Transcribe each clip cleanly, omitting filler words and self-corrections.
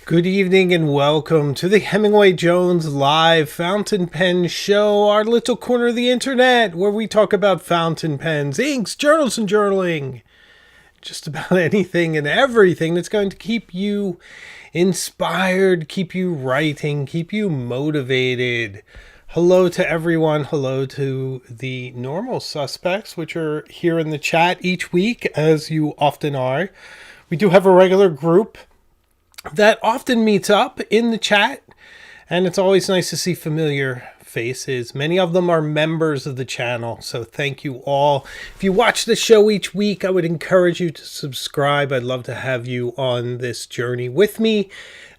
Good evening and welcome to the Hemingway Jones live fountain pen show, our little corner of the internet where we talk about fountain pens, inks, journals, and journaling. Just about anything and everything that's going to keep you inspired, keep you writing, keep you motivated. Hello to everyone. Hello to the normal suspects, which are here in the chat each week, as you often are. We do have a regular group that often meets up in the chat, and it's always nice to see familiar faces. Many of them are members of the channel, so thank you all. If you watch the show each week, I would encourage you to subscribe. I'd love to have you on this journey with me.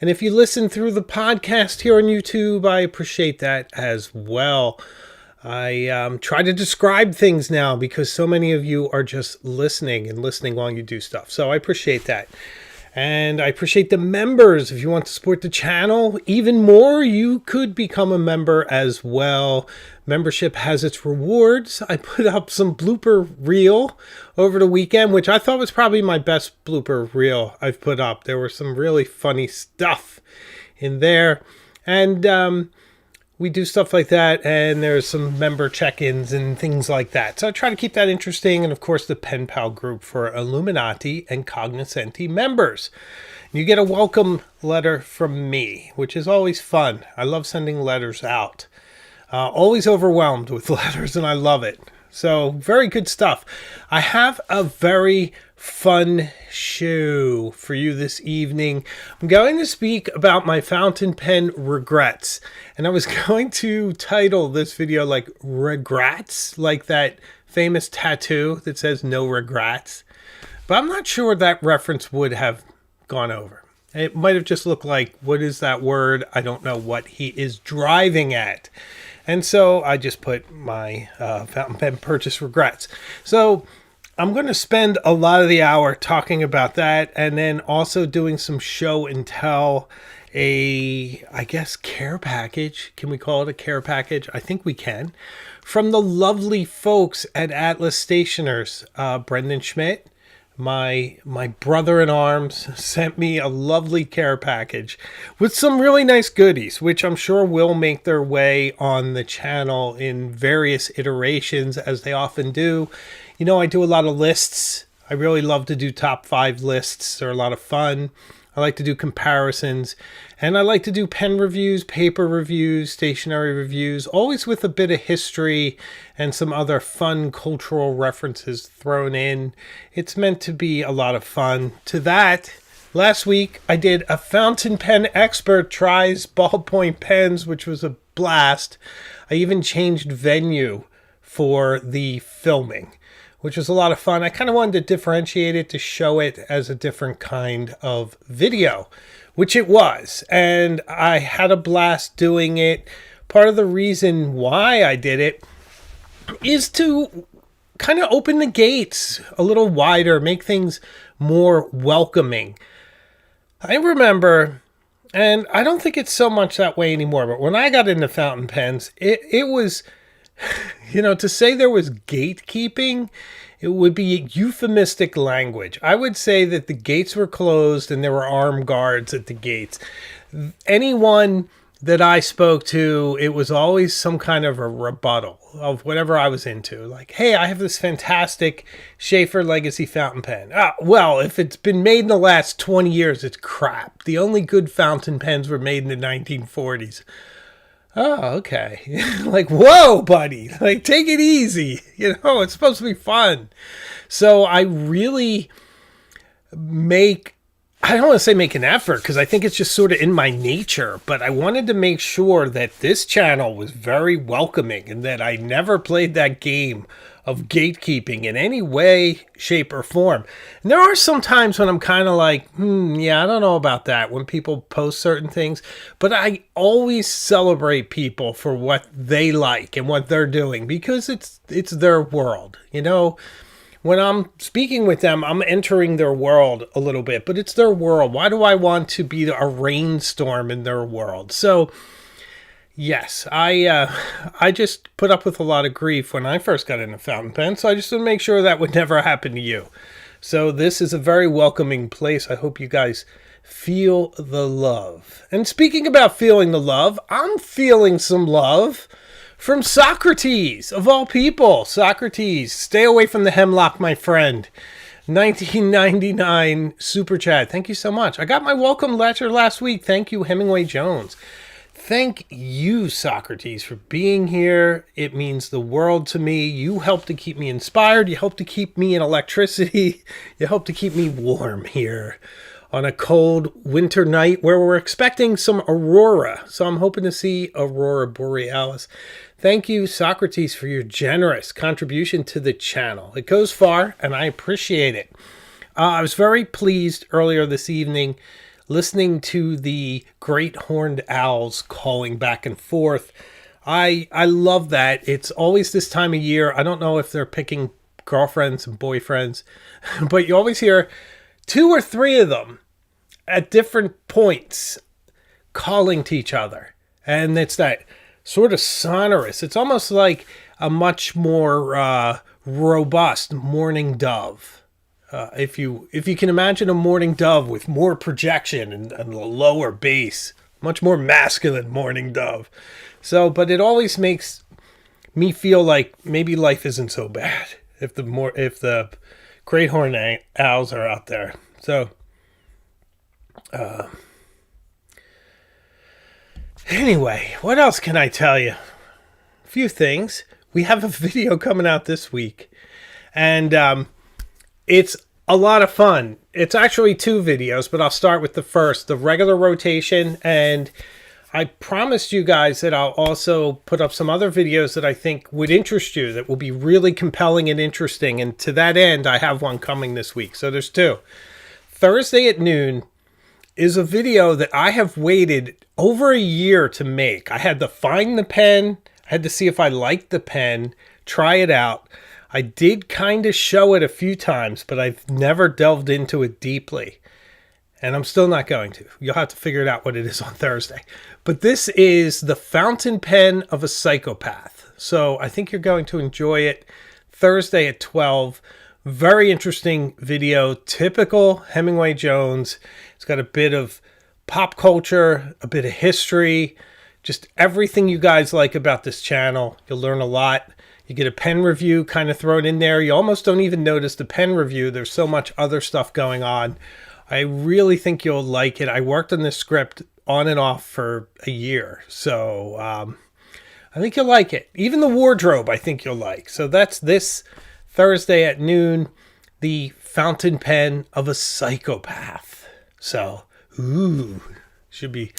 And if you listen through the podcast here on YouTube, I appreciate that as well. I try to describe things now because so many of you are just listening while you do stuff. So I appreciate that. And I appreciate the members. If you want to support the channel even more, you could become a member as well. Membership has its rewards. I put up some blooper reel over the weekend, which I thought was probably my best blooper reel I've put up. There was some really funny stuff in there. And we do stuff like that, and there's some member check-ins and things like that. So I try to keep that interesting, and of course the Pen Pal group for Illuminati and Cognoscenti members. You get a welcome letter from me, which is always fun. I love sending letters out. Always overwhelmed with letters, and I love it. So very good stuff. I have a very fun show for you this evening. I'm going to speak about my fountain pen regrets. And I was going to title this video like Regrets, like that famous tattoo that says no regrets. But I'm not sure that reference would have gone over. It might have just looked like, what is that word? I don't know what he is driving at. And so I just put my fountain pen purchase regrets. So I'm going to spend a lot of the hour talking about that, and then also doing some show and tell, I guess, care package. Can we call it a care package? I think we can. From the lovely folks at Atlas Stationers, Brendan Schmidt, my brother-in-arms, sent me a lovely care package with some really nice goodies, which I'm sure will make their way on the channel in various iterations, as they often do. You know, I do a lot of lists. I really love to do top 5 lists. They're a lot of fun. I like to do comparisons, and I like to do pen reviews, paper reviews, stationery reviews, always with a bit of history and some other fun cultural references thrown in. It's meant to be a lot of fun. To that, last week I did a fountain pen expert tries ballpoint pens, which was a blast. I even changed venue for the filming, which was a lot of fun. I kind of wanted to differentiate it to show it as a different kind of video, which it was. And I had a blast doing it. Part of the reason why I did it is to kind of open the gates a little wider, make things more welcoming. I remember, and I don't think it's so much that way anymore, but when I got into fountain pens, it was... You know, to say there was gatekeeping, it would be euphemistic language. I would say that the gates were closed and there were armed guards at the gates. Anyone that I spoke to, it was always some kind of a rebuttal of whatever I was into. Like, hey, I have this fantastic Schaefer Legacy fountain pen. Well, if it's been made in the last 20 years, it's crap. The only good fountain pens were made in the 1940s. Oh, okay. Like, whoa, buddy. Like, take it easy. You know, it's supposed to be fun. So I really I don't want to say make an effort, because I think it's just sort of in my nature, but I wanted to make sure that this channel was very welcoming and that I never played that game of gatekeeping in any way, shape, or form. And there are some times when I'm kind of like, yeah, I don't know about that, when people post certain things, but I always celebrate people for what they like and what they're doing, because it's their world. You know, when I'm speaking with them, I'm entering their world a little bit, but it's their world. Why do I want to be a rainstorm in their world? So yes, I just put up with a lot of grief when I first got into fountain pen, so I just want to make sure that would never happen to you. So this is a very welcoming place. I hope you guys Feel the love. And speaking about feeling the love, I'm feeling some love from Socrates, of all people. Socrates, stay away from the hemlock, my friend. 1999 super chat. Thank you so much. I got my welcome letter last week. Thank you, Hemingway Jones. Thank you, Socrates, for being here. It means the world to me. You help to keep me inspired. You help to keep me in electricity. You help to keep me warm here on a cold winter night where we're expecting some aurora. So I'm hoping to see Aurora Borealis. Thank you, Socrates, for your generous contribution to the channel. It goes far, and I appreciate it. I was very pleased earlier this evening listening to the great horned owls calling back and forth. I love that. It's always this time of year. I don't know if they're picking girlfriends and boyfriends, but you always hear 2 or 3 of them at different points calling to each other. And it's that sort of sonorous. It's almost like a much more robust mourning dove. If you can imagine a mourning dove with more projection and a lower bass, much more masculine mourning dove. So, but it always makes me feel like maybe life isn't so bad if the great horned owls are out there. So, anyway, what else can I tell you? A few things. We have a video coming out this week, and it's a lot of fun. It's actually 2 videos, but I'll start with the first, the regular rotation, and I promised you guys that I'll also put up some other videos that I think would interest you, that will be really compelling and interesting, and to that end, I have one coming this week. So there's 2. Thursday at noon is a video that I have waited over a year to make. I had to find the pen, I had to see if I liked the pen, try it out. I did kind of show it a few times, but I've never delved into it deeply. And I'm still not going to. You'll have to figure it out what it is on Thursday. But this is the fountain pen of a psychopath. So I think you're going to enjoy it. Thursday at 12. Very interesting video. Typical Hemingway Jones. It's got a bit of pop culture, a bit of history, just everything you guys like about this channel. You'll learn a lot. You get a pen review kind of thrown in there. You almost don't even notice the pen review. There's so much other stuff going on. I really think you'll like it. I worked on this script on and off for a year. So I think you'll like it. Even the wardrobe, I think you'll like. So that's this Thursday at noon, the fountain pen of a psychopath. So, should be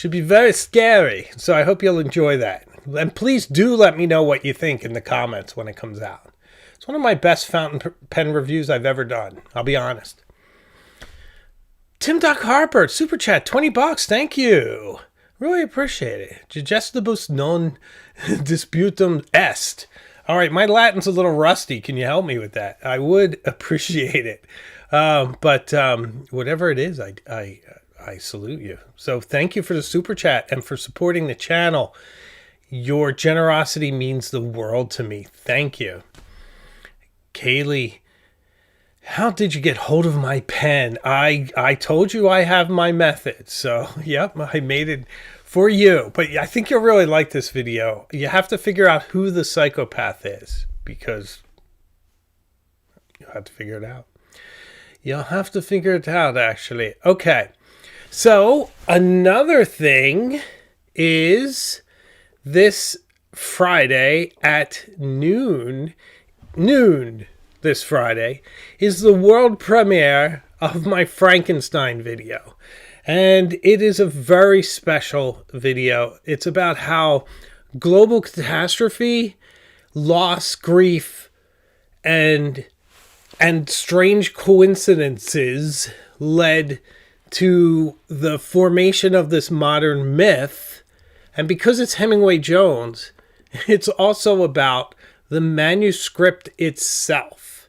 very scary. So I hope you'll enjoy that. And please do let me know what you think in the comments when it comes out. It's one of my best fountain pen reviews I've ever done. I'll be honest. Tim Doc Harper, Super Chat, $20. Thank you. Really appreciate it. Digestibus non disputum est. All right, my Latin's a little rusty. Can you help me with that? I would appreciate it. But whatever it is, I salute you. So thank you for the Super Chat and for supporting the channel. Your generosity means the world to me. Thank you. Kaylee, how did you get hold of my pen? I told you I have my method. So, yep, I made it for you. But I think you'll really like this video. You have to figure out who the psychopath is, because you'll have to figure it out. You'll have to figure it out, actually. Okay. So, another thing is this Friday at noon this Friday is the world premiere of my Frankenstein video. And it is a very special video. It's about how global catastrophe, loss, grief, and strange coincidences led to the formation of this modern myth. And because it's Hemingway Jones, it's also about the manuscript itself,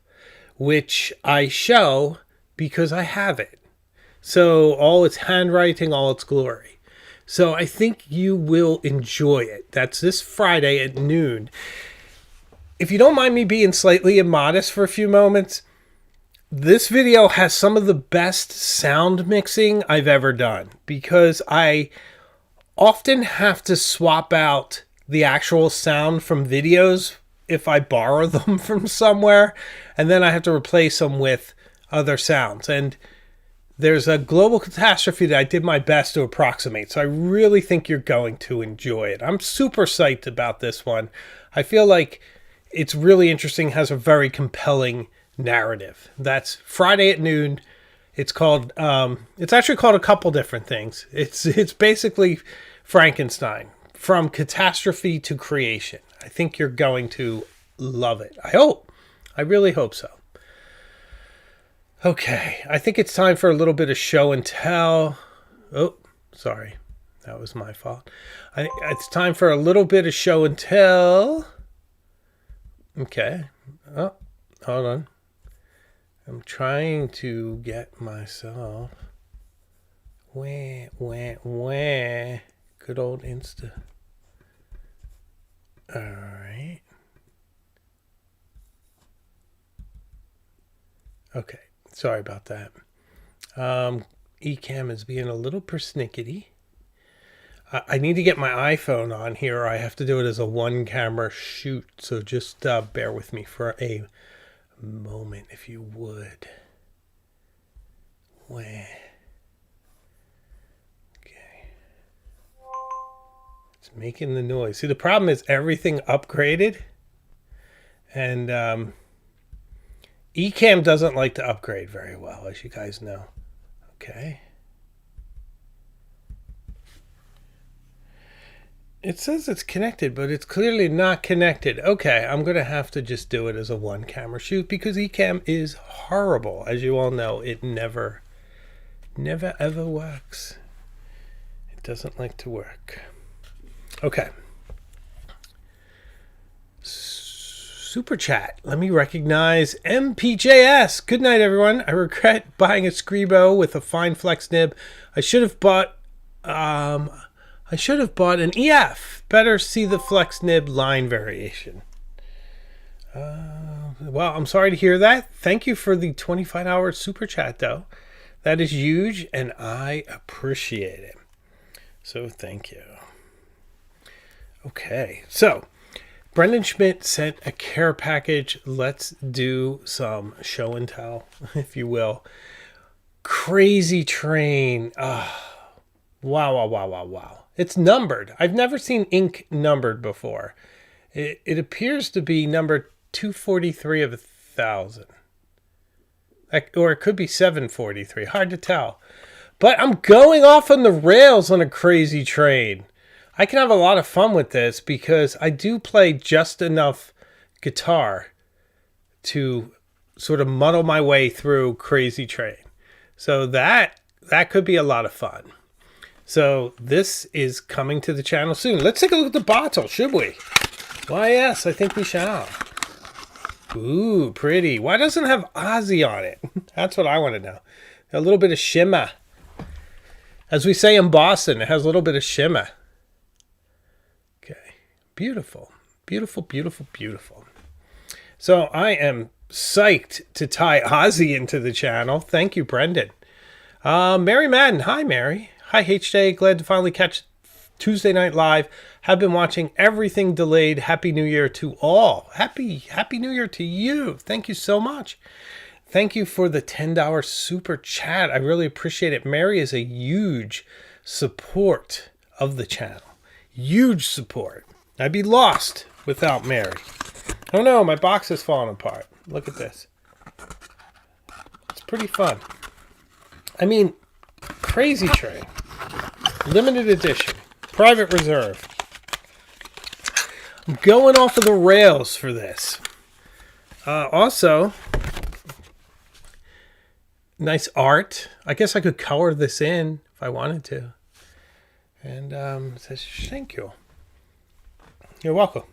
which I show because I have it. So all its handwriting, all its glory. So I think you will enjoy it. That's this Friday at noon. If you don't mind me being slightly immodest for a few moments, This video has some of the best sound mixing I've ever done because I often have to swap out the actual sound from videos if I borrow them from somewhere, and then I have to replace them with other sounds. And there's a global catastrophe that I did my best to approximate, so I really think you're going to enjoy it. I'm super psyched about this one. I feel like it's really interesting, has a very compelling narrative. That's Friday at noon. It's called, it's actually called a couple different things. It's basically Frankenstein, from catastrophe to creation. I think you're going to love it. I hope. I really hope so. Okay, I think it's time for a little bit of show and tell. Oh, sorry. That was my fault. It's time for a little bit of show and tell. Okay. Oh, hold on. I'm trying to get myself. Good old Insta. All right. Okay. Sorry about that. Ecamm is being a little persnickety. I need to get my iPhone on here, or I have to do it as a one-camera shoot. So just bear with me for a moment, if you would. Okay. It's making the noise. See, the problem is everything upgraded, and Ecamm doesn't like to upgrade very well, as you guys know. Okay. It says it's connected, but it's clearly not connected. Okay, I'm going to have to just do it as a one-camera shoot because Ecamm is horrible. As you all know, it never ever works. It doesn't like to work. Okay. Super chat. Let me recognize MPJS. Good night, everyone. I regret buying a Scribo with a fine flex nib. I should have bought an EF. Better see the flex nib line variation. Well, I'm sorry to hear that. Thank you for the 25-hour super chat, though. That is huge, and I appreciate it. So thank you. Okay, so Brendan Schmidt sent a care package. Let's do some show and tell, if you will. Crazy Train. Wow. It's numbered. I've never seen ink numbered before. It appears to be number 243 of 1,000. Or it could be 743. Hard to tell. But I'm going off on the rails on a Crazy Train. I can have a lot of fun with this because I do play just enough guitar to sort of muddle my way through Crazy Train. So that could be a lot of fun. So this is coming to the channel soon. Let's take a look at the bottle, should we? Why, yes, I think we shall. Ooh, pretty. Why doesn't it have Ozzy on it? That's what I want to know. A little bit of shimmer. As we say in Boston, it has a little bit of shimmer. Okay. Beautiful. Beautiful. So I am psyched to tie Ozzy into the channel. Thank you, Brendan. Mary Madden. Hi, Mary. Hi, HJ. Glad to finally catch Tuesday Night Live. Have been watching everything delayed. Happy New Year to all. Happy New Year to you. Thank you so much. Thank you for the $10 super chat. I really appreciate it. Mary is a huge support of the channel. Huge support. I'd be lost without Mary. Oh no, my box is falling apart. Look at this. It's pretty fun. I mean, Crazy Train. Limited edition. Private reserve. I'm going off of the rails for this. Also, nice art. I guess I could color this in if I wanted to. And it says, thank you. You're welcome.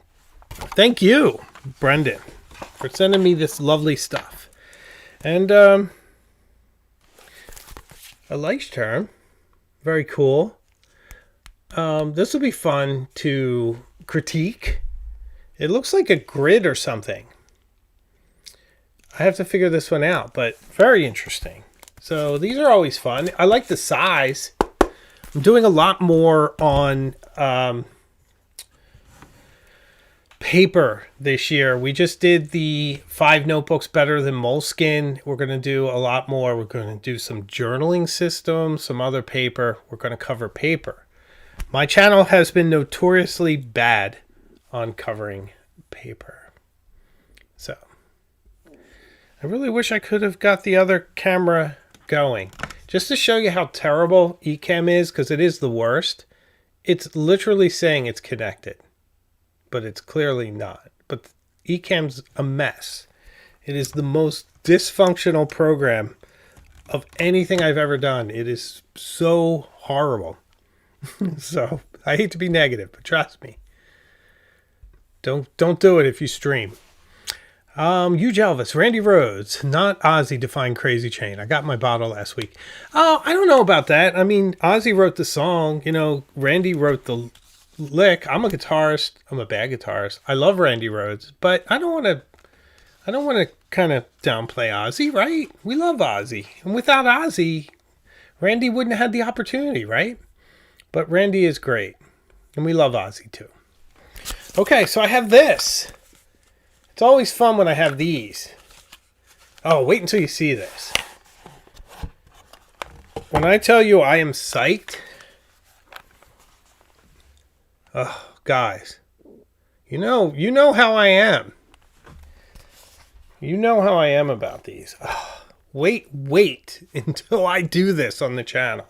Thank you, Brendan, for sending me this lovely stuff. And a light term. Very cool. This will be fun to critique. It looks like a grid or something. I have to figure this one out, but very interesting. So these are always fun. I like the size. I'm doing a lot more on paper this year. We just did the 5 notebooks better than Moleskine. We're going to do a lot more. We're going to do some journaling systems, some other paper. We're going to cover paper. My channel has been notoriously bad on covering paper. So I really wish I could have got the other camera going. Just to show you how terrible Ecamm is, because it is the worst. It's literally saying it's connected, but it's clearly not. But Ecamm's a mess. It is the most dysfunctional program of anything I've ever done. It is so horrible. So I hate to be negative, but trust me. Don't do it if you stream. Huge Elvis, Randy Rhoads, not Ozzy define Crazy Chain. I got my bottle last week. Oh, I don't know about that. I mean, Ozzy wrote the song. You know, Randy wrote the lick. I'm a guitarist. I'm a bad guitarist. I love Randy Rhoads, but I don't want to kind of downplay Ozzy, right? We love Ozzy. And without Ozzy, Randy wouldn't have had the opportunity, right? But Randy is great. And we love Ozzy too. Okay, so I have this. It's always fun when I have these. Oh, wait until you see this. When I tell you I am psyched, oh, guys, you know how I am. You know how I am about these. Oh, wait until I do this on the channel.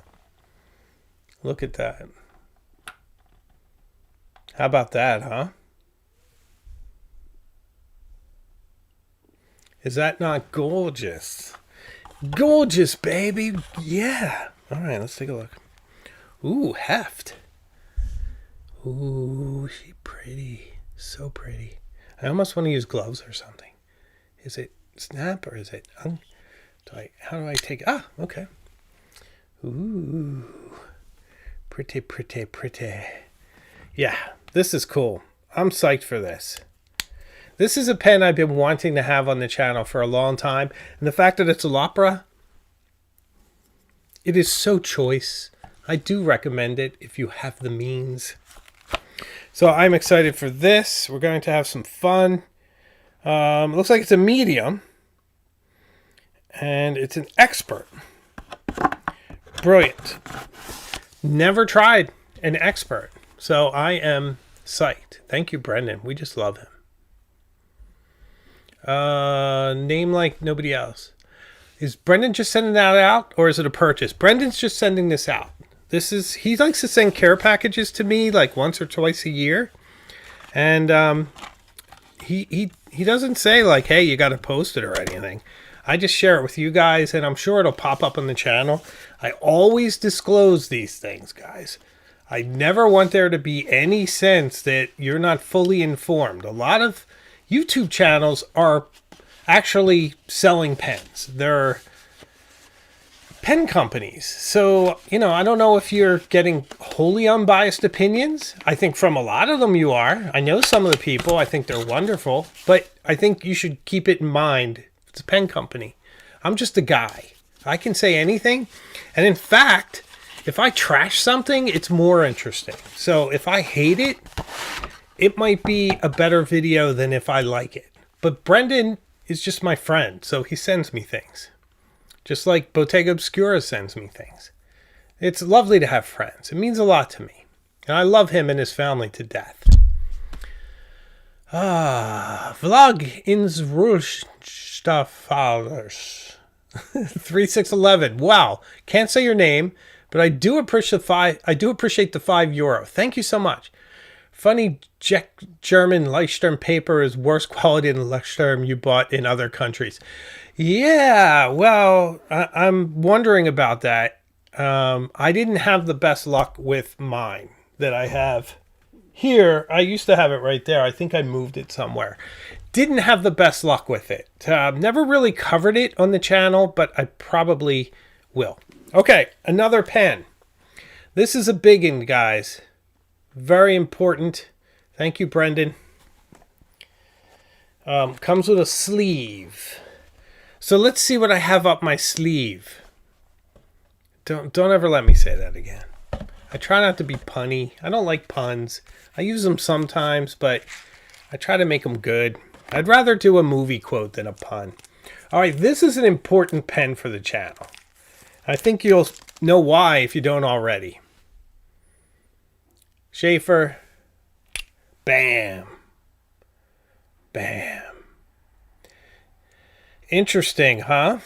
Look at that. How about that, huh? Is that not gorgeous? Gorgeous, baby. Yeah. All right, let's take a look. Ooh, heft. Ooh, she pretty. So pretty. I almost want to use gloves or something. Is it snap or is it... how do I take... Ah, okay. Ooh. Pretty, pretty, pretty. Yeah, this is cool. I'm psyched for this. This is a pen I've been wanting to have on the channel for a long time. And the fact that it's a Lapra, it is so choice. I do recommend it if you have the means. So I'm excited for this. We're going to have some fun. It looks like it's a medium. And it's an expert. Brilliant. Never tried an expert. So I am psyched. Thank you, Brendan. We just love him. Name like nobody else. Is Brendan just sending that out, or is it a purchase? Brendan's just sending this out. He likes to send care packages to me like once or twice a year, and he doesn't say like, hey, you got to post it or anything. I just share it with you guys, and I'm sure it'll pop up on the channel. I always disclose these things, guys. I never want there to be any sense that you're not fully informed. A lot of YouTube channels are actually selling pens. They're pen companies. So, I don't know if you're getting wholly unbiased opinions. I think from a lot of them you are. I know some of the people. I think they're wonderful. But I think you should keep it in mind. It's a pen company. I'm just a guy. I can say anything. And in fact, if I trash something, it's more interesting. So if I hate it, it might be a better video than if I like it. But Brendan is just my friend, so he sends me things. Just like Bottega Obscura sends me things. It's lovely to have friends. It means a lot to me. And I love him and his family to death. Vlog ins Ruhlstaffahlers. 3611. Wow. Can't say your name, but I do appreciate the €5. Thank you so much. Funny German Leuchtturm paper is worse quality than Leuchtturm you bought in other countries. Yeah, well, I'm wondering about that. I didn't have the best luck with mine that I have here. I used to have it right there. I think I moved it somewhere. Didn't have the best luck with it. Never really covered it on the channel, but I probably will. Okay, another pen. This is a big one, guys. Very important. Thank you, Brendan. Comes with a sleeve. So let's see what I have up my sleeve. Don't ever let me say that again. I try not to be punny. I don't like puns. I use them sometimes, but I try to make them good. I'd rather do a movie quote than a pun. All right, this is an important pen for the channel. I think you'll know why if you don't already. Schaefer. Bam. Bam. Interesting, huh?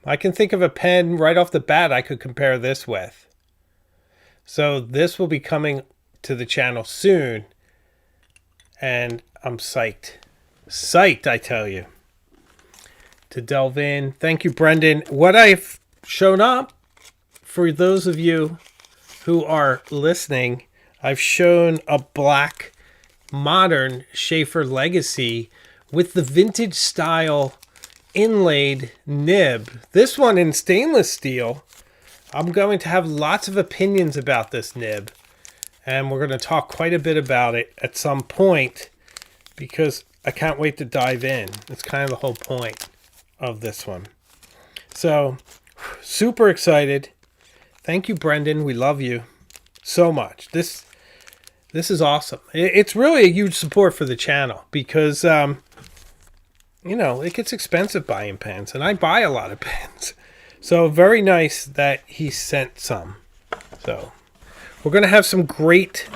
I can think of a pen right off the bat I could compare this with. So this will be coming to the channel soon. And I'm psyched. Psyched, I tell you. To delve in. Thank you, Brendan. What I've shown up, for those of you who are listening, I've shown a black modern Schaefer Legacy with the vintage style inlaid nib. This one in stainless steel. I'm going to have lots of opinions about this nib. And we're going to talk quite a bit about it at some point because I can't wait to dive in. It's kind of the whole point of this one. So, super excited. Thank you, Brendan. We love you so much. This is awesome. It's really a huge support for the channel because, you know, it gets expensive buying pens, and I buy a lot of pens. So very nice that he sent some. So we're going to have some great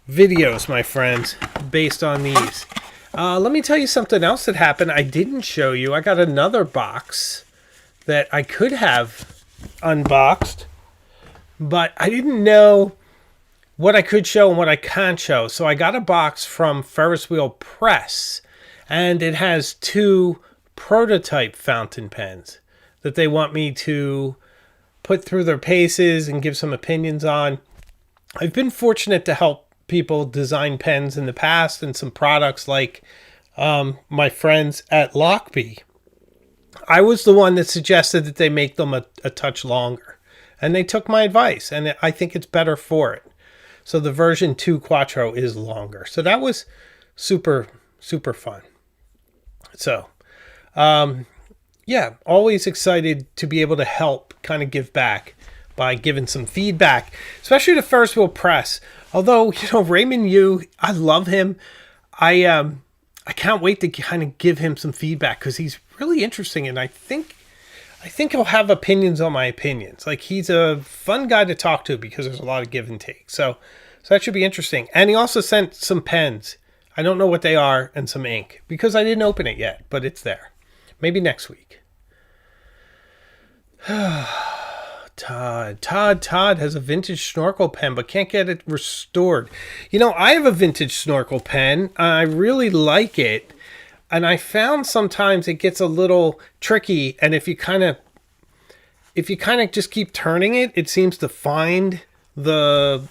videos, my friends, based on these. Let me tell you something else that happened I didn't show you. I got another box that I could have unboxed, but I didn't know what I could show and what I can't show. So I got a box from Ferris Wheel Press, and it has 2 prototype fountain pens that they want me to put through their paces and give some opinions on. I've been fortunate to help people design pens in the past and some products like my friends at Lockbee. I was the one that suggested that they make them a touch longer, and they took my advice, and I think it's better for it. So the version 2 Quattro is longer. So that was super, super fun. So, yeah, always excited to be able to help kind of give back by giving some feedback, especially to Ferris Wheel Press. Although, you know, Raymond Yu, I love him. I can't wait to kind of give him some feedback because he's really interesting, and I think he'll have opinions on my opinions. Like, he's a fun guy to talk to because there's a lot of give and take. So that should be interesting. And he also sent some pens. I don't know what they are, and some ink because I didn't open it yet, but it's there. Maybe next week. Todd has a vintage snorkel pen but can't get it restored. You know, I have a vintage snorkel pen. I really like it, and I found sometimes it gets a little tricky, and if you kind of just keep turning it, it seems to find the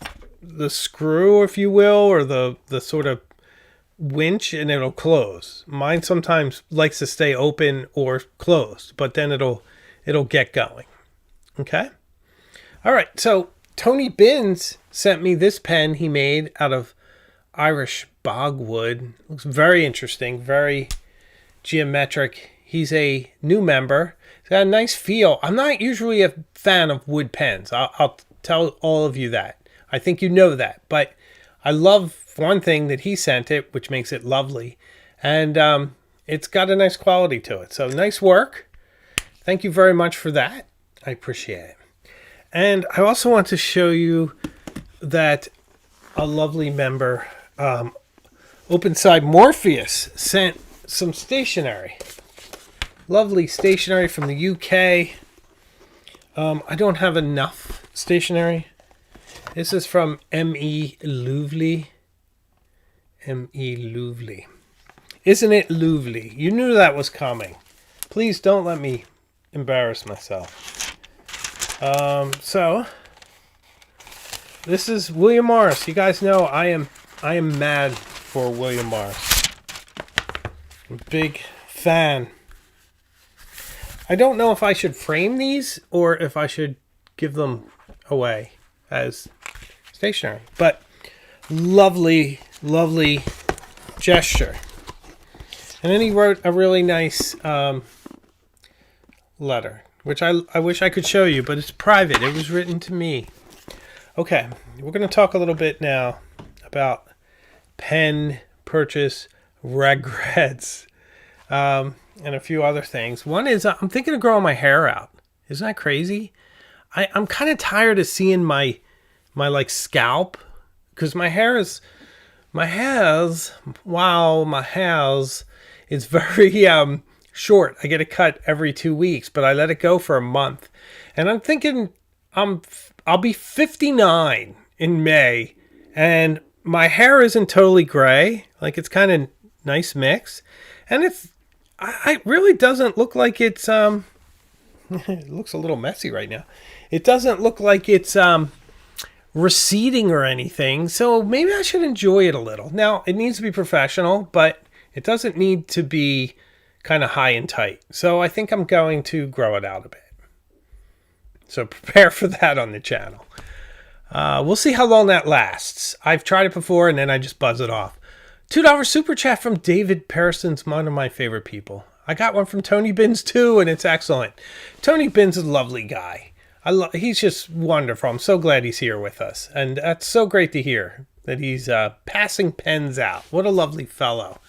screw, if you will, or the sort of winch, and it'll close. Mine sometimes likes to stay open or closed, but then it'll get going. Okay? All right, so Tony Binns sent me this pen he made out of Irish bogwood. Looks very interesting, very geometric. He's a new member. It's got a nice feel. I'm not usually a fan of wood pens. I'll tell all of you that. I think you know that. But I love one thing that he sent it, which makes it lovely. And it's got a nice quality to it. So nice work. Thank you very much for that. I appreciate it. And I also want to show you that a lovely member, Openside Morpheus, sent some stationery. Lovely stationery from the UK. I don't have enough stationery. This is from M.E. Louvely. M.E. Louvely. Isn't it Louvely? You knew that was coming. Please don't let me embarrass myself. So this is William Morris. You guys know I am mad for William Morris. I'm a big fan. I don't know if I should frame these or if I should give them away as stationery, but lovely, lovely gesture. And then he wrote a really nice letter, which I wish I could show you, but it's private. It was written to me. Okay, we're going to talk a little bit now about pen purchase regrets and a few other things. One is I'm thinking of growing my hair out. Isn't that crazy? I'm kind of tired of seeing my like scalp, because my hair is very short. I get a cut every 2 weeks, but I let it go for a month. And I'm thinking I'll be 59 in May, and my hair isn't totally gray. Like, it's kind of nice mix, and it really doesn't look like it's it looks a little messy right now. It doesn't look like it's receding or anything, so maybe I should enjoy it a little. Now, it needs to be professional, but it doesn't need to be kind of high and tight. So I think I'm going to grow it out a bit. So prepare for that on the channel. We'll see how long that lasts. I've tried it before and then I just buzz it off. $2 super chat from David Pearson's, one of my favorite people. I got one from Tony Bins too, and it's excellent. Tony Bins is a lovely guy. He's just wonderful. I'm so glad he's here with us. And that's so great to hear that he's passing pens out. What a lovely fellow.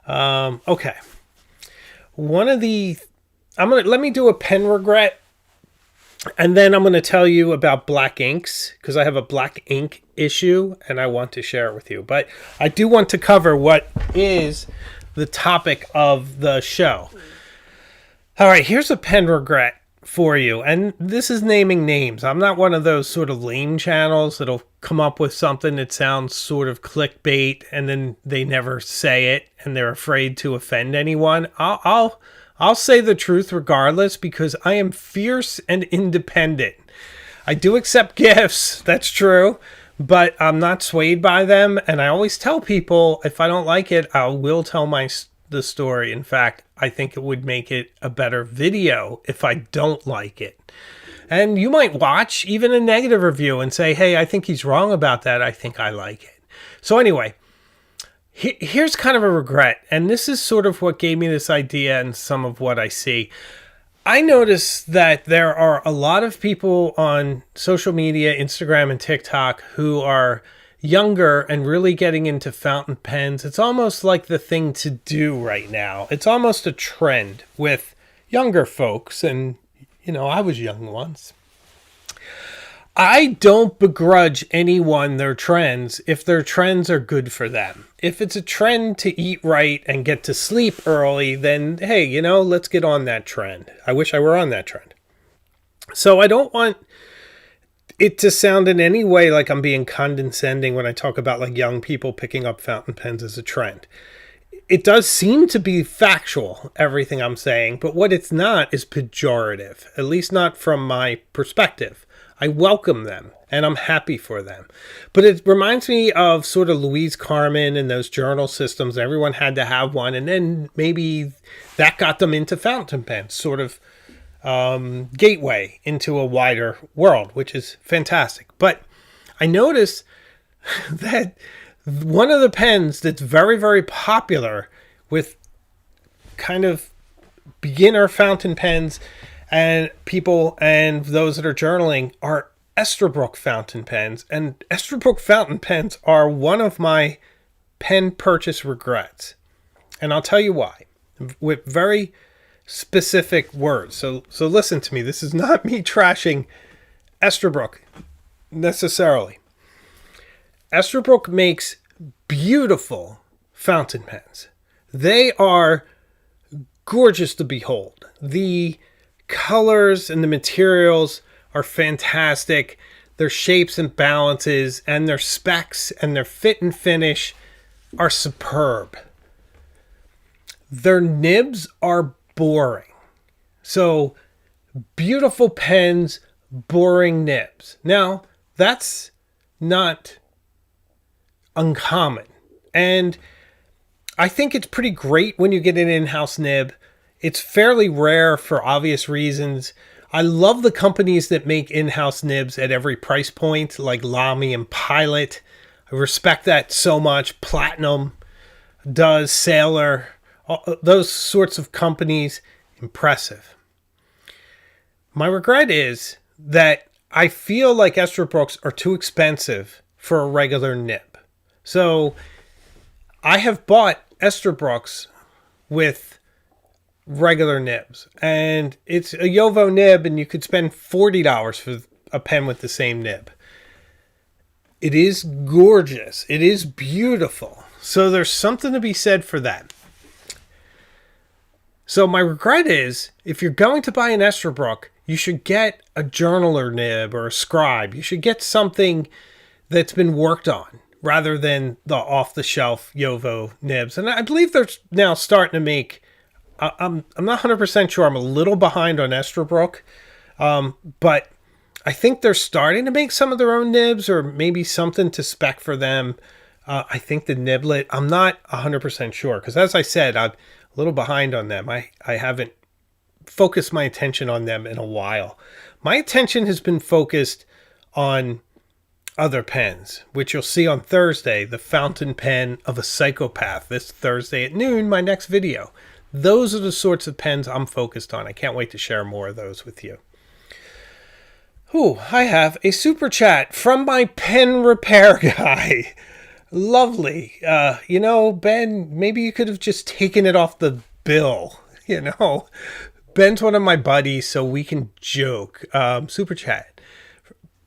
Okay. Let me do a pen regret, and then I'm going to tell you about black inks, because I have a black ink issue and I want to share it with you. But I do want to cover what is the topic of the show. All right, here's a pen regret for you. And this is naming names. I'm not one of those sort of lame channels that'll come up with something that sounds sort of clickbait and then they never say it and they're afraid to offend anyone. I'll say the truth regardless, because I am fierce and independent. I do accept gifts, that's true, but I'm not swayed by them. And I always tell people, if I don't like it, I will tell the story. In fact, I think it would make it a better video if I don't like it. And you might watch even a negative review and say, hey, I think he's wrong about that. I think I like it. So anyway, here's kind of a regret. And this is sort of what gave me this idea and some of what I see. I noticed that there are a lot of people on social media, Instagram and TikTok, who are younger and really getting into fountain pens. It's almost like the thing to do right now. It's almost a trend with younger folks. And, you know, I was young once. I don't begrudge anyone their trends if their trends are good for them. If it's a trend to eat right and get to sleep early, then, hey, you know, let's get on that trend. I wish I were on that trend. So I don't want it to sound in any way like I'm being condescending when I talk about like young people picking up fountain pens as a trend. It does seem to be factual, everything I'm saying, but what it's not is pejorative, at least not from my perspective. I welcome them, and I'm happy for them. But it reminds me of sort of Louise Carmen and those journal systems. Everyone had to have one, and then maybe that got them into fountain pens, sort of gateway into a wider world, which is fantastic. But I noticed that one of the pens that's very, very popular with kind of beginner fountain pens and people and those that are journaling are Esterbrook fountain pens. And Esterbrook fountain pens are one of my pen purchase regrets. And I'll tell you why, with very specific words. So listen to me. This is not me trashing Esterbrook necessarily. Esterbrook makes beautiful fountain pens. They are gorgeous to behold. The colors and the materials are fantastic. Their shapes and balances and their specs and their fit and finish are superb. Their nibs are boring. So beautiful pens, boring nibs. Now, that's not uncommon. And I think it's pretty great when you get an in-house nib. It's fairly rare for obvious reasons. I love the companies that make in-house nibs at every price point, like Lamy and Pilot. I respect that so much. Platinum does, Sailor, those sorts of companies, impressive. My regret is that I feel like Esterbrook's are too expensive for a regular nib. So I have bought Esterbrook's with regular nibs, and it's a Yovo nib, and you could spend $40 for a pen with the same nib. It is gorgeous. It is beautiful. So there's something to be said for that. So my regret is, if you're going to buy an Esterbrook, you should get a journaler nib or a scribe. You should get something that's been worked on rather than the off-the-shelf Yovo nibs. And I believe they're now starting to make... I'm not 100% sure. I'm a little behind on Esterbrook. But I think they're starting to make some of their own nibs, or maybe something to spec for them. I think the niblet, I'm not 100% sure. Because as I said, I'm a little behind on them. I haven't focused my attention on them in a while. My attention has been focused on other pens, which you'll see on Thursday, the fountain pen of a psychopath. This Thursday at noon, my next video. Those are the sorts of pens I'm focused on. I can't wait to share more of those with you. Ooh, I have a super chat from my pen repair guy. Lovely. Ben, maybe you could have just taken it off the bill. Ben's one of my buddies, so we can joke. Super chat.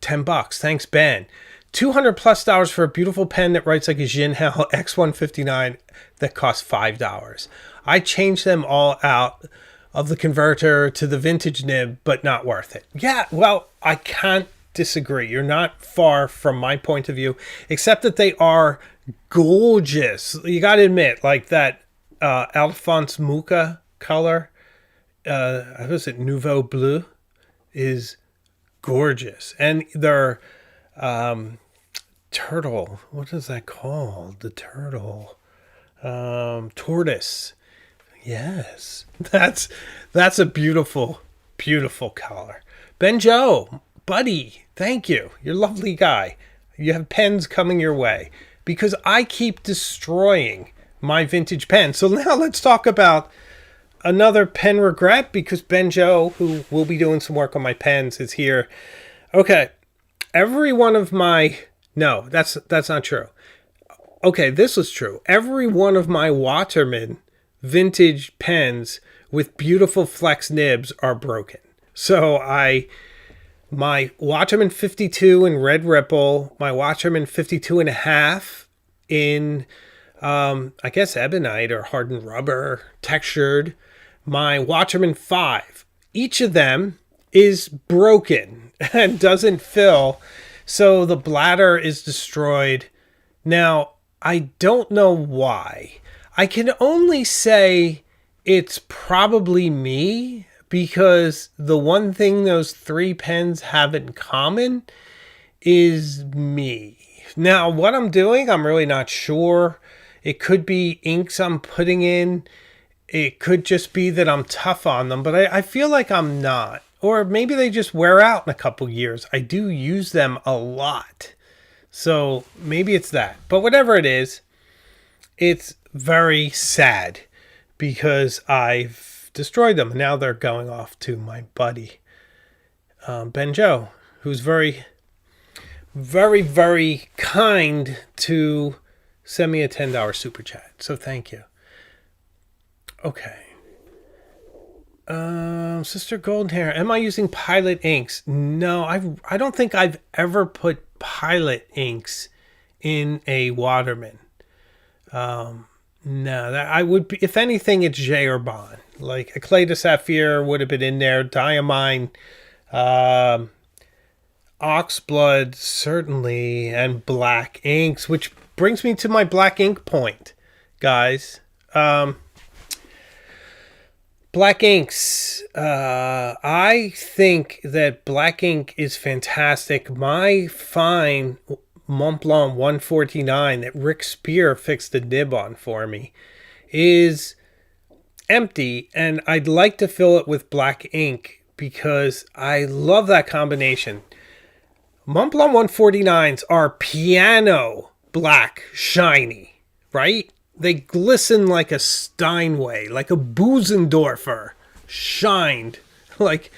$10. Thanks, Ben. $200+ for a beautiful pen that writes like a Jinhao X159 that costs $5. I changed them all out of the converter to the vintage nib, but not worth it. Yeah, well, I can't disagree. You're not far from my point of view, except that they are gorgeous. You got to admit, like that Alphonse Mucha color, was it Nouveau Bleu, is gorgeous. And their turtle, what is that called? The turtle, tortoise. Yes, that's a beautiful, beautiful color. Ben Joe, buddy, thank you. You're a lovely guy. You have pens coming your way because I keep destroying my vintage pen. So now let's talk about another pen regret, because Ben Joe, who will be doing some work on my pens, is here. Okay, every one of my... No, that's not true. Okay, this was true. Every one of my Waterman vintage pens with beautiful flex nibs are broken. So my Waterman 52 in Red Ripple, my Waterman 52.5 in, I guess, ebonite or hardened rubber, textured, my Waterman 5. Each of them is broken and doesn't fill, so the bladder is destroyed. Now, I don't know why. I can only say it's probably me, because the one thing those three pens have in common is me. Now, what I'm doing, I'm really not sure. It could be inks I'm putting in. It could just be that I'm tough on them, but I feel like I'm not. Or maybe they just wear out in a couple years. I do use them a lot. So maybe it's that. But whatever it is, it's very sad because I've destroyed them. Now they're going off to my buddy, Ben Joe, who's very, very, very kind to send me a $10 super chat. So thank you. Okay. Sister Golden Hair, am I using Pilot inks? No, I don't think I've ever put Pilot inks in a Waterman. No, that I would be, if anything, it's J or Bond. Like Eclat de Saphir would have been in there, Diamine, Oxblood certainly, and black inks, which brings me to my black ink point, guys. Black inks. I think that black ink is fantastic. My fine Mont Blanc 149 that Rick Spear fixed the nib on for me is empty, and I'd like to fill it with black ink because I love that combination. Mont Blanc 149s are piano black shiny, right? they glisten like a Steinway, like a Busendorfer shined. Like,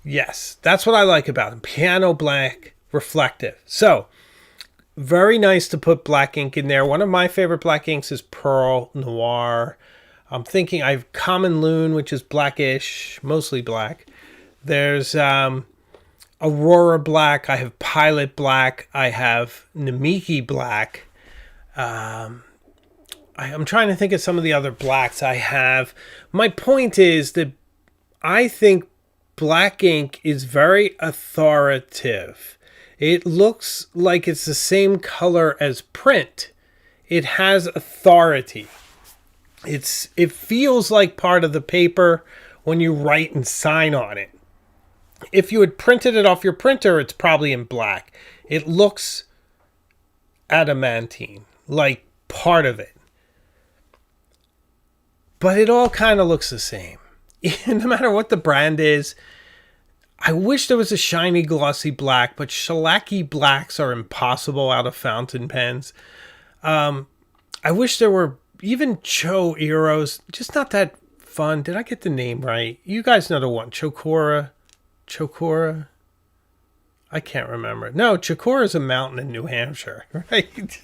yes, that's what I like about them. Piano black, reflective. So, very nice to put black ink in there. One of my favorite black inks is Pearl Noir. I'm thinking I have Common Loon, which is blackish, mostly black. There's Aurora Black. I have Pilot Black. I have Namiki Black. I'm trying to think of some of the other blacks I have. My point is that I think black ink is very authoritative. It looks like it's the same color as print. It has authority. It feels like part of the paper when you write and sign on it. If you had printed it off your printer, it's probably in black. It looks adamantine, like part of it. But it all kind of looks the same. No matter what the brand is. I wish there was a shiny glossy black, but shellacky blacks are impossible out of fountain pens. I wish there were even Cho Eros, just not that fun. Did I get the name right? You guys know the one. Chokora? I can't remember. No, Chokora is a mountain in New Hampshire, right?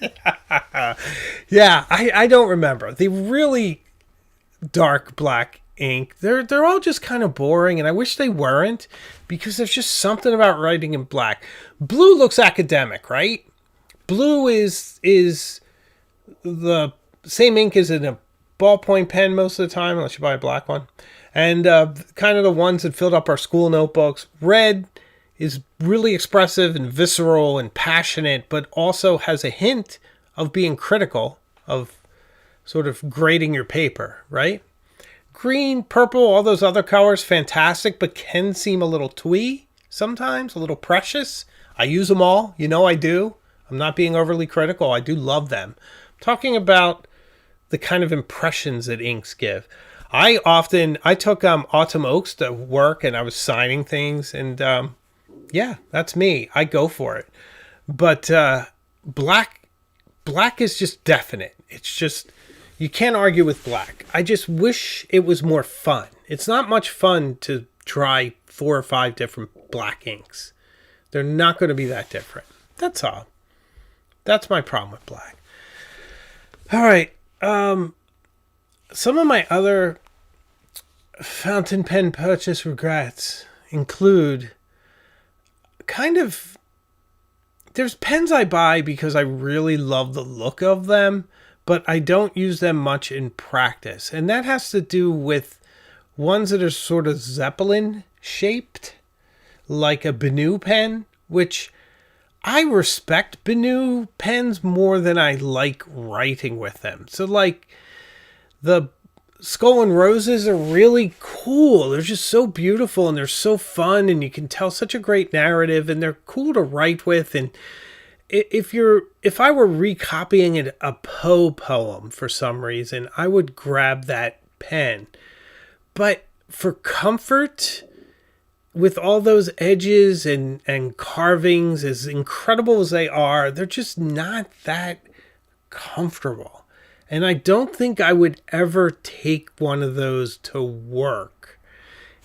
Yeah, I don't remember. The really dark black ink, they're all just kind of boring, and I wish they weren't, because there's just something about writing in black. Blue looks academic, right? Blue is the same ink as in a ballpoint pen most of the time, unless you buy a black one, and kind of the ones that filled up our school notebooks. Red is really expressive and visceral and passionate, but also has a hint of being critical, of sort of grading your paper, right? Green, purple, all those other colors, fantastic, but can seem a little twee sometimes, a little precious. I use them all. You know I do. I'm not being overly critical. I do love them. I'm talking about the kind of impressions that inks give. I took Autumn Oaks to work, and I was signing things, and yeah, that's me. I go for it. But black is just definite. It's just, you can't argue with black. I just wish it was more fun. It's not much fun to try 4 or 5 different black inks. They're not going to be that different. That's all. That's my problem with black. All right. Some of my other fountain pen purchase regrets include there's pens I buy because I really love the look of them, but I don't use them much in practice. And that has to do with ones that are sort of Zeppelin shaped, like a Benu pen, which I respect Benu pens more than I like writing with them. So like the Skull and Roses are really cool. They're just so beautiful, and they're so fun, and you can tell such a great narrative, and they're cool to write with. And if I were recopying a Poe poem for some reason, I would grab that pen. But for comfort, with all those edges and carvings, as incredible as they are, they're just not that comfortable. And I don't think I would ever take one of those to work.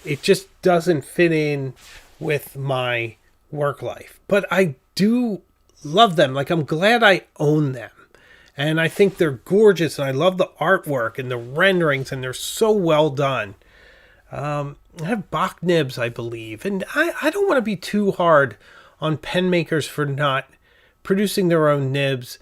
It just doesn't fit in with my work life. But I do love them. Like, I'm glad I own them. And I think they're gorgeous. And I love the artwork and the renderings. And they're so well done. I have Bach nibs, I believe. And I don't want to be too hard on pen makers for not producing their own nibs,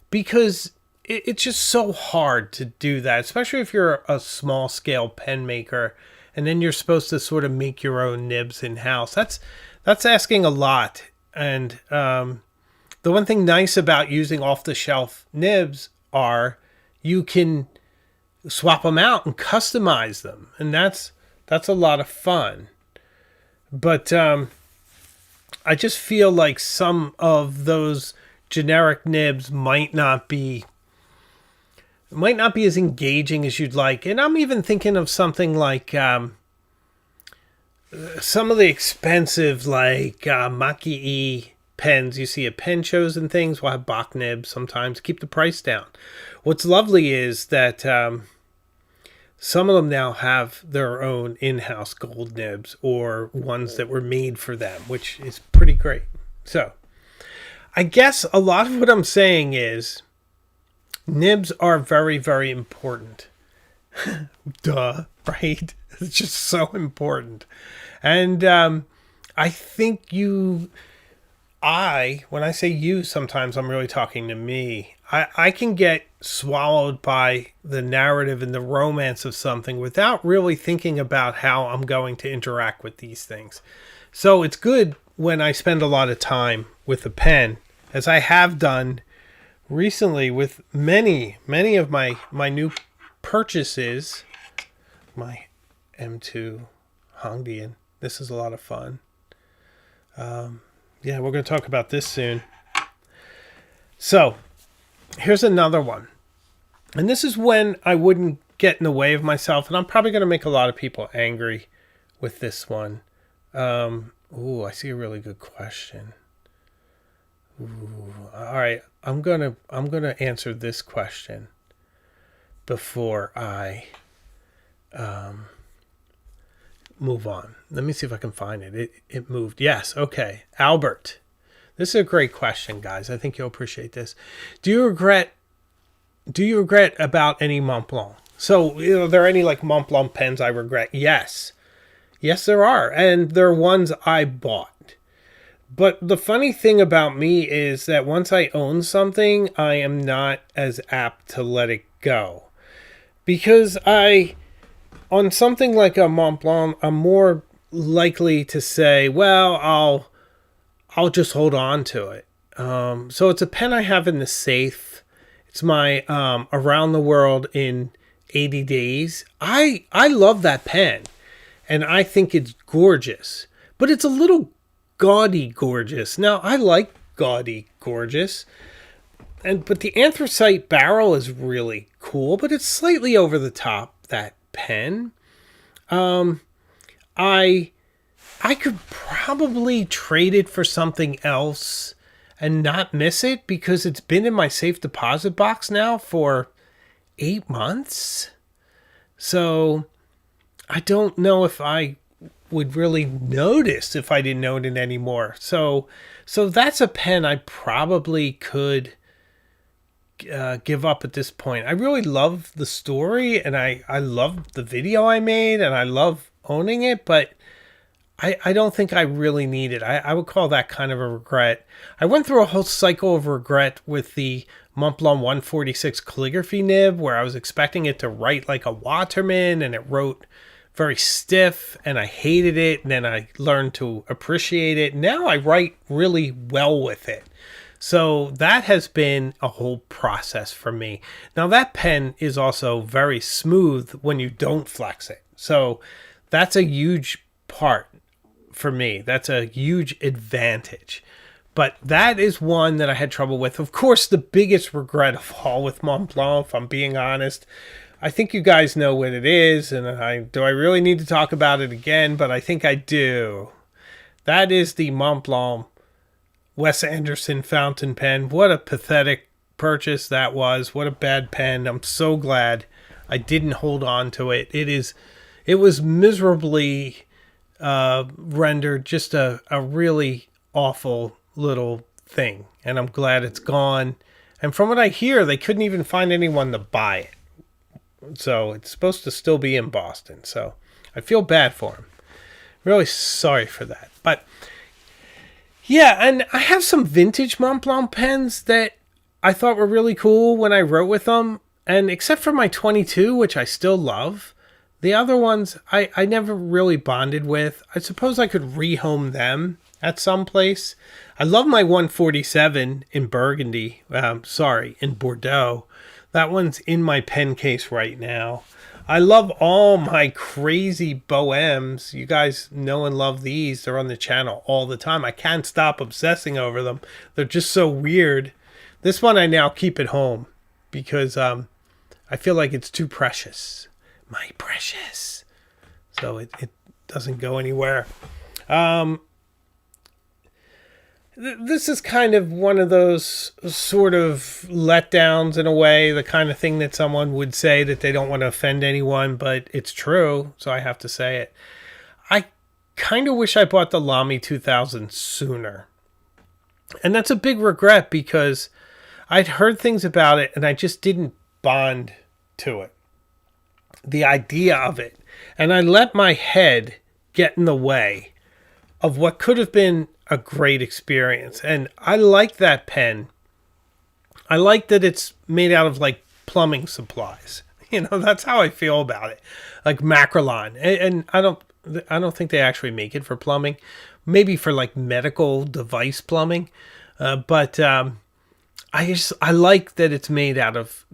because it's just so hard to do that, especially if you're a small scale pen maker and then you're supposed to sort of make your own nibs in-house. That's asking a lot. And the one thing nice about using off-the-shelf nibs are you can swap them out and customize them. And that's a lot of fun. But I just feel like some of those generic nibs might not be as engaging as you'd like. And I'm even thinking of something like some of the expensive, like Maki-E pens you see at pen shows and things will have Bach nibs sometimes, keep the price down. What's lovely is that some of them now have their own in-house gold nibs or ones that were made for them, which is pretty great. So I guess a lot of what I'm saying is nibs are very, very important. Duh, right? It's just so important. And I think when I say you, sometimes I'm really talking to me. I can get swallowed by the narrative and the romance of something without really thinking about how I'm going to interact with these things. So it's good when I spend a lot of time with a pen, as I have done recently with many of my new purchases. My M2 Hongdian. This is a lot of fun. Yeah, we're going to talk about this soon. So, here's another one. And this is when I wouldn't get in the way of myself. And I'm probably going to make a lot of people angry with this one. Ooh, I see a really good question. Ooh, all right, I'm gonna answer this question before I move on. Let me see if I can find it. It moved. Yes. Okay. Albert. This is a great question, guys. I think you'll appreciate this. Do you regret about any Mont Blanc? So, are there any like Mont Blanc pens I regret? Yes. Yes, there are. And they're ones I bought. But the funny thing about me is that once I own something, I am not as apt to let it go. Because on something like a Mont Blanc, I'm more likely to say, well, I'll just hold on to it. So it's a pen I have in the safe. It's my Around the World in 80 Days. I love that pen, and I think it's gorgeous. But it's a little gaudy gorgeous. Now, I like gaudy gorgeous. But the anthracite barrel is really cool, but it's slightly over the top, that pen. I could probably trade it for something else and not miss it because it's been in my safe deposit box now for 8 months. So I don't know if I would really notice if I didn't own it anymore. So that's a pen I probably could give up at this point. I really love the story, and I love the video I made, and I love owning it, but I don't think I really need it. I would call that kind of a regret. I went through a whole cycle of regret with the Mont Blanc 146 calligraphy nib, where I was expecting it to write like a Waterman, and it wrote very stiff, and I hated it, and then I learned to appreciate it. Now I write really well with it. So that has been a whole process for me. Now that pen is also very smooth when you don't flex it. So that's a huge part for me. That's a huge advantage. But that is one that I had trouble with. Of course, the biggest regret of all with Mont Blanc, if I'm being honest, I think you guys know what it is, and do I really need to talk about it again? But I think I do. That is the Mont Blanc Wes Anderson fountain pen. What a pathetic purchase that was. What a bad pen. I'm so glad I didn't hold on to it. It was miserably rendered, just a really awful little thing. And I'm glad it's gone. And from what I hear, they couldn't even find anyone to buy it. So it's supposed to still be in Boston. So I feel bad for him. Really sorry for that. But yeah, and I have some vintage Mont Blanc pens that I thought were really cool when I wrote with them. And except for my 22, which I still love, the other ones I never really bonded with. I suppose I could rehome them at some place. I love my 147 in Burgundy. In Bordeaux. That one's in my pen case right now. I love all my crazy Bohèmes. You guys know and love these. They're on the channel all the time. I can't stop obsessing over them. They're just so weird. This one I now keep at home because I feel like it's too precious. My precious. So it doesn't go anywhere. This is kind of one of those sort of letdowns in a way, the kind of thing that someone would say that they don't want to offend anyone, but it's true, so I have to say it. I kind of wish I bought the Lamy 2000 sooner. And that's a big regret because I'd heard things about it and I just didn't bond to it. The idea of it. And I let my head get in the way of what could have been a great experience. And I like that pen. I like that it's made out of like plumbing supplies. That's how I feel about it. Like Macrolon. And I don't think they actually make it for plumbing. Maybe for like medical device plumbing. But I like that it's made out of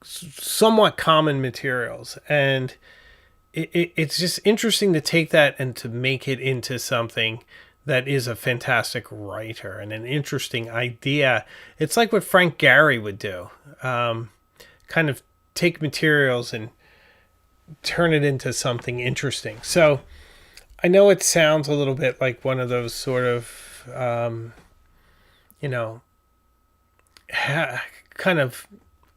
somewhat common materials. And it's just interesting to take that and to make it into something that is a fantastic writer and an interesting idea. It's like what Frank Gehry would do. Kind of take materials and turn it into something interesting. So I know it sounds a little bit like one of those sort of, kind of,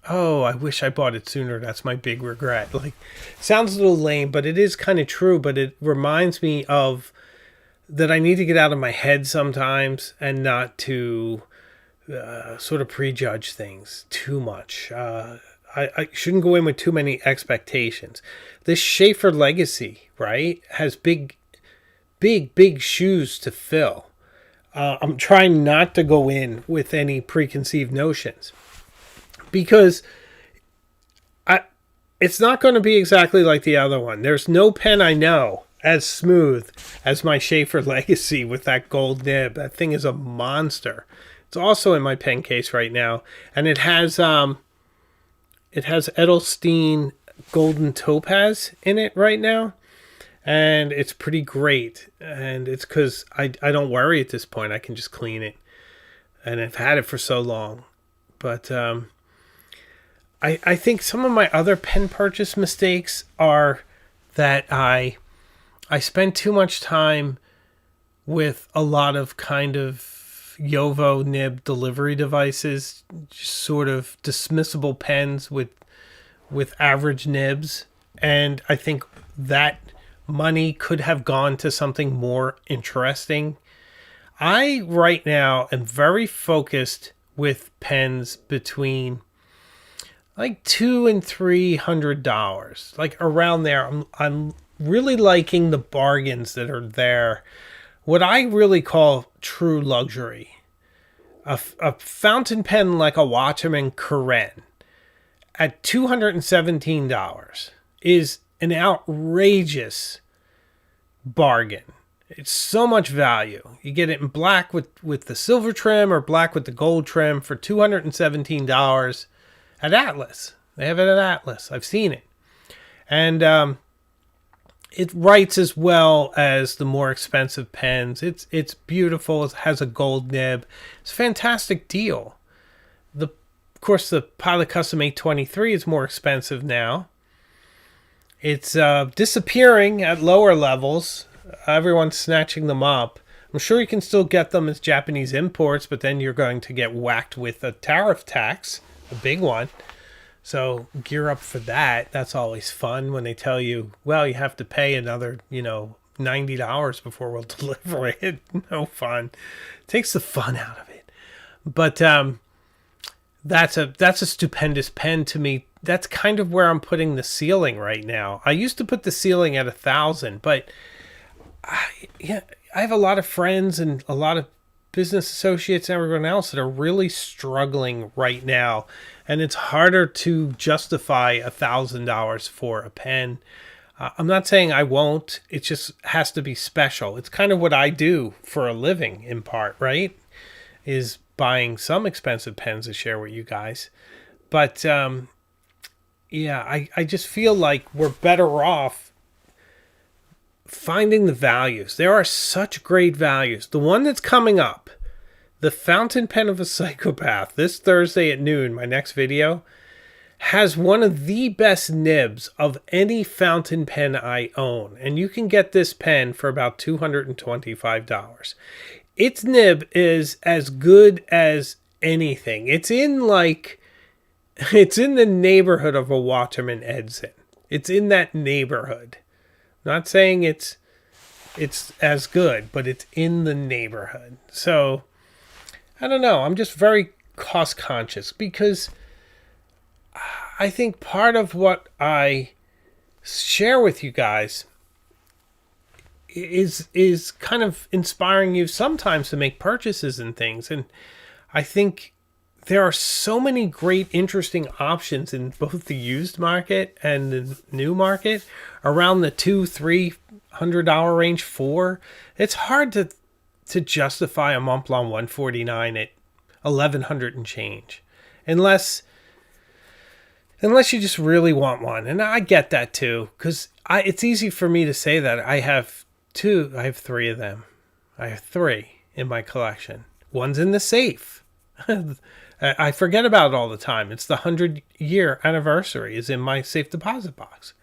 oh, I wish I bought it sooner. That's my big regret. Like, sounds a little lame, but it is kind of true. But it reminds me of that I need to get out of my head sometimes and not to sort of prejudge things too much. I shouldn't go in with too many expectations. This Schaefer legacy, right, has big shoes to fill. I'm trying not to go in with any preconceived notions because it's not going to be exactly like the other one. There's no pen I know as smooth as my Schaefer Legacy with that gold nib. That thing is a monster. It's also in my pen case right now, and it has Edelstein Golden Topaz in it right now, and it's pretty great. And it's because I don't worry at this point. I can just clean it, and I've had it for so long. But I think some of my other pen purchase mistakes are that I spend too much time with a lot of kind of Yovo nib delivery devices, just sort of dismissible pens with average nibs. And I think that money could have gone to something more interesting. I, right now, am very focused with pens between like $200 and $300, like around there. I'm really liking the bargains that are there. What I really call true luxury. A fountain pen like a Waterman Karen at $217 is an outrageous bargain. It's so much value. You get it in black with the silver trim or black with the gold trim for $217 at Atlas. They have it at Atlas. I've seen it. And it writes as well as the more expensive pens. It's beautiful. It has a gold nib. It's a fantastic deal. Of course, the Pilot Custom 823 is more expensive now. It's disappearing at lower levels. Everyone's snatching them up. I'm sure you can still get them as Japanese imports, but then you're going to get whacked with a tariff tax, a big one. So gear up for that. That's always fun when they tell you, well, you have to pay another, $90 before we'll deliver it. No fun. Takes the fun out of it. But that's a stupendous pen to me. That's kind of where I'm putting the ceiling right now. I used to put the ceiling at 1,000, but I have a lot of friends and a lot of business associates and everyone else that are really struggling right now. And it's harder to justify $1,000 for a pen. I'm not saying I won't. It just has to be special. It's kind of what I do for a living in part, right? Is buying some expensive pens to share with you guys. But I just feel like we're better off finding the values. There are such great values. The one that's coming up, the Fountain Pen of a Psychopath, this Thursday at noon, my next video, has one of the best nibs of any fountain pen I own. And you can get this pen for about $225. its nib is as good as anything. It's in the neighborhood of a Waterman Edson. It's in that neighborhood. Not saying it's as good, but it's in the neighborhood. So I don't know. I'm just very cost conscious because I think part of what I share with you guys is kind of inspiring you sometimes to make purchases and things. And I think there are so many great, interesting options in both the used market and the new market around the $200-$300 range. It's hard to justify a Montblanc 149 at $1,100 and change, unless you just really want one. And I get that too, because it's easy for me to say that. I have three of them. I have three in my collection. One's in the safe. I forget about it all the time. It's the 100-year anniversary is in my safe deposit box.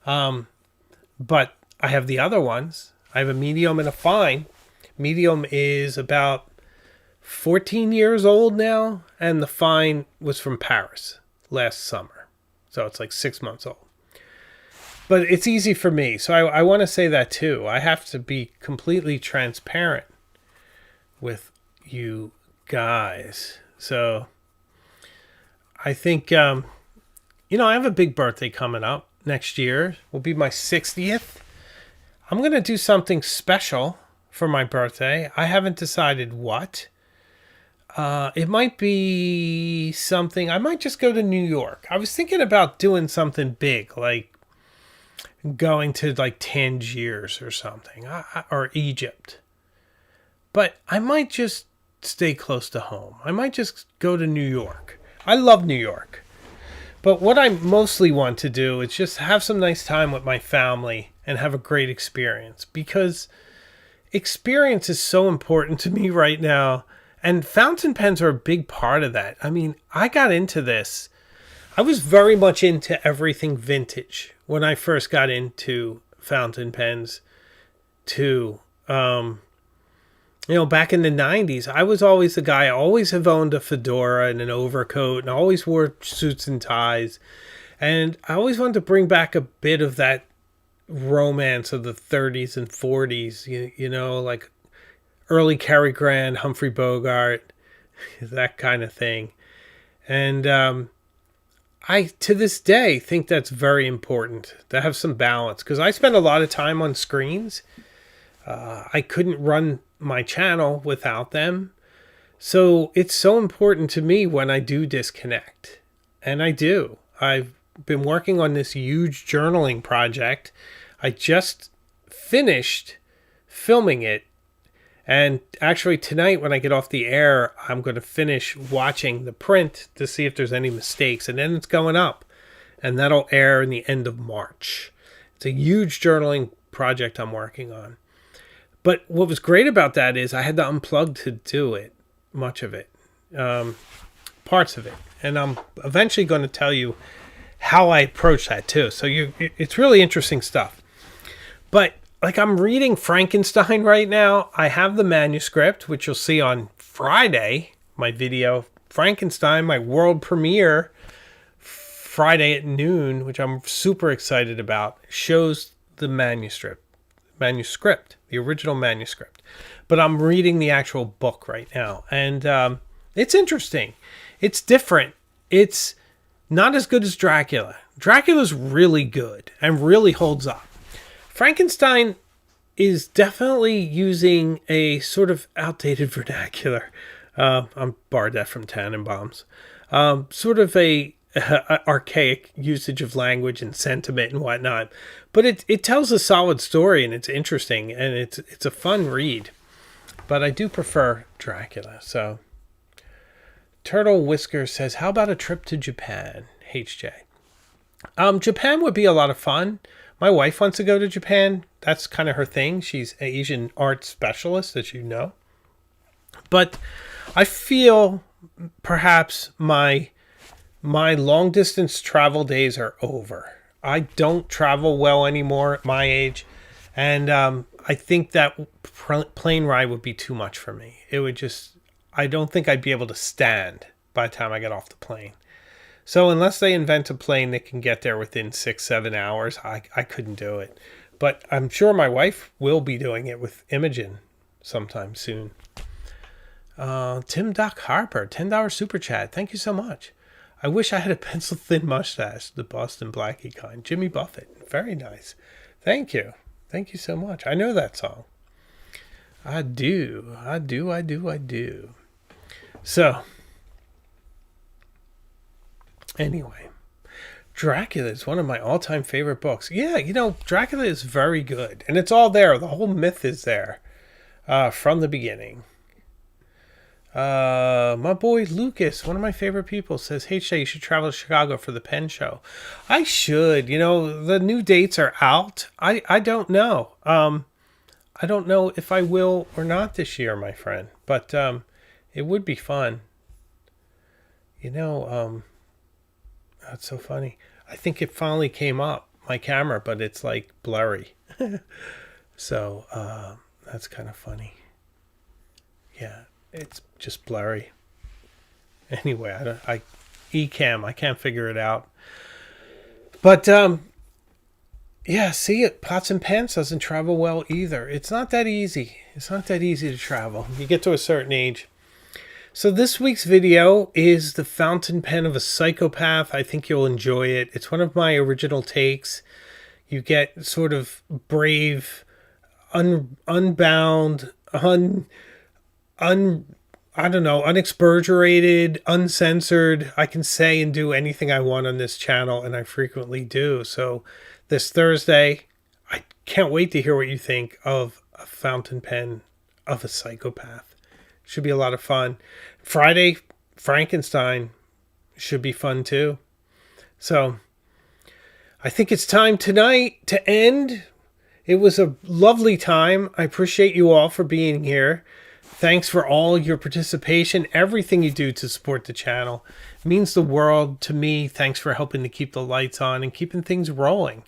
But I have the other ones. I have a medium and a fine. Medium is about 14 years old now, and the fine was from Paris last summer. So it's like 6 months old. But it's easy for me. So I want to say that too. I have to be completely transparent with you guys. So I think, I have a big birthday coming up next year. Will be my 60th. I'm going to do something special for my birthday. I haven't decided what. It might be something. I might just go to New York. I was thinking about doing something big, like going to like Tangiers or something, or Egypt. But I might just stay close to home. I might just go to New York. I love New York. But what I mostly want to do is just have some nice time with my family and have a great experience, because experience is so important to me right now. And fountain pens are a big part of that. I mean, I got into this. I was very much into everything vintage when I first got into fountain pens too. Back in the 90s, I was always the guy. I always have owned a fedora and an overcoat, and I always wore suits and ties. And I always wanted to bring back a bit of that romance of the 30s and 40s, like early Cary Grant, Humphrey Bogart, that kind of thing. And I, to this day, think that's very important to have some balance, because I spend a lot of time on screens. I couldn't run my channel without them. So it's so important to me when I do disconnect. And I do. I've been working on this huge journaling project. I just finished filming it. And actually tonight when I get off the air, I'm going to finish watching the print to see if there's any mistakes. And then it's going up. And that'll air in the end of March. It's a huge journaling project I'm working on. But what was great about that is I had to unplug to do it, much of it, parts of it. And I'm eventually going to tell you how I approach that too. So it's really interesting stuff. But like, I'm reading Frankenstein right now. I have the manuscript, which you'll see on Friday, my video, Frankenstein, my world premiere, Friday at noon, which I'm super excited about, shows the manuscript, the original manuscript. But I'm reading the actual book right now. And it's interesting. It's different. It's not as good as Dracula. Dracula's really good and really holds up. Frankenstein is definitely using a sort of outdated vernacular. I'm Bardet from Tannenbaums. Sort of a archaic usage of language and sentiment and whatnot. But it tells a solid story, and it's interesting, and it's a fun read. But I do prefer Dracula. So Turtle Whisker says, how about a trip to Japan, HJ? Japan would be a lot of fun. My wife wants to go to Japan. That's kind of her thing. She's an Asian art specialist, as you know. But I feel perhaps my long distance travel days are over. I don't travel well anymore at my age. And I think that plane ride would be too much for me. It would just, I don't think I'd be able to stand by the time I get off the plane. So unless they invent a plane that can get there within 6-7 hours, I couldn't do it. But I'm sure my wife will be doing it with Imogen sometime soon. Tim Doc Harper, $10 super chat. Thank you so much. I wish I had a pencil thin mustache, the Boston Blackie kind. Jimmy Buffett. Very nice. Thank you. Thank you so much. I know that song. I do. So, anyway, Dracula is one of my all-time favorite books. Yeah, Dracula is very good. And it's all there. The whole myth is there from the beginning. My boy Lucas, one of my favorite people, says, "Hey Shay, you should travel to Chicago for the Penn show." I should. The new dates are out. I don't know. I don't know if I will or not this year, my friend. But it would be fun. That's so funny. I think it finally came up, my camera, but it's like blurry. So that's kind of funny. Yeah. It's just blurry. Anyway, Ecamm, I can't figure it out. But, yeah, see it. Pots and Pans doesn't travel well either. It's not that easy. It's not that easy to travel. You get to a certain age. So this week's video is the fountain pen of a psychopath. I think you'll enjoy it. It's one of my original takes. You get sort of brave, unbound, unexpurgated, uncensored. I can say and do anything I want on this channel, and I frequently do. So this Thursday, I can't wait to hear what you think of a fountain pen of a psychopath. Should be a lot of fun. Friday, Frankenstein should be fun too. So I think it's time tonight to end. It was a lovely time. I appreciate you all for being here. Thanks for all your participation, everything you do to support the channel. It means the world to me. Thanks for helping to keep the lights on and keeping things rolling.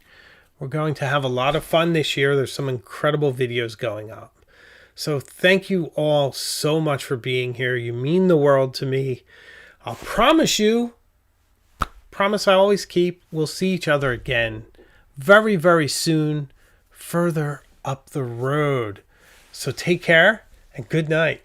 We're going to have a lot of fun this year. There's some incredible videos going up. So thank you all so much for being here. You mean the world to me. I'll promise I always keep, we'll see each other again very, very soon, further up the road. So take care. And good night.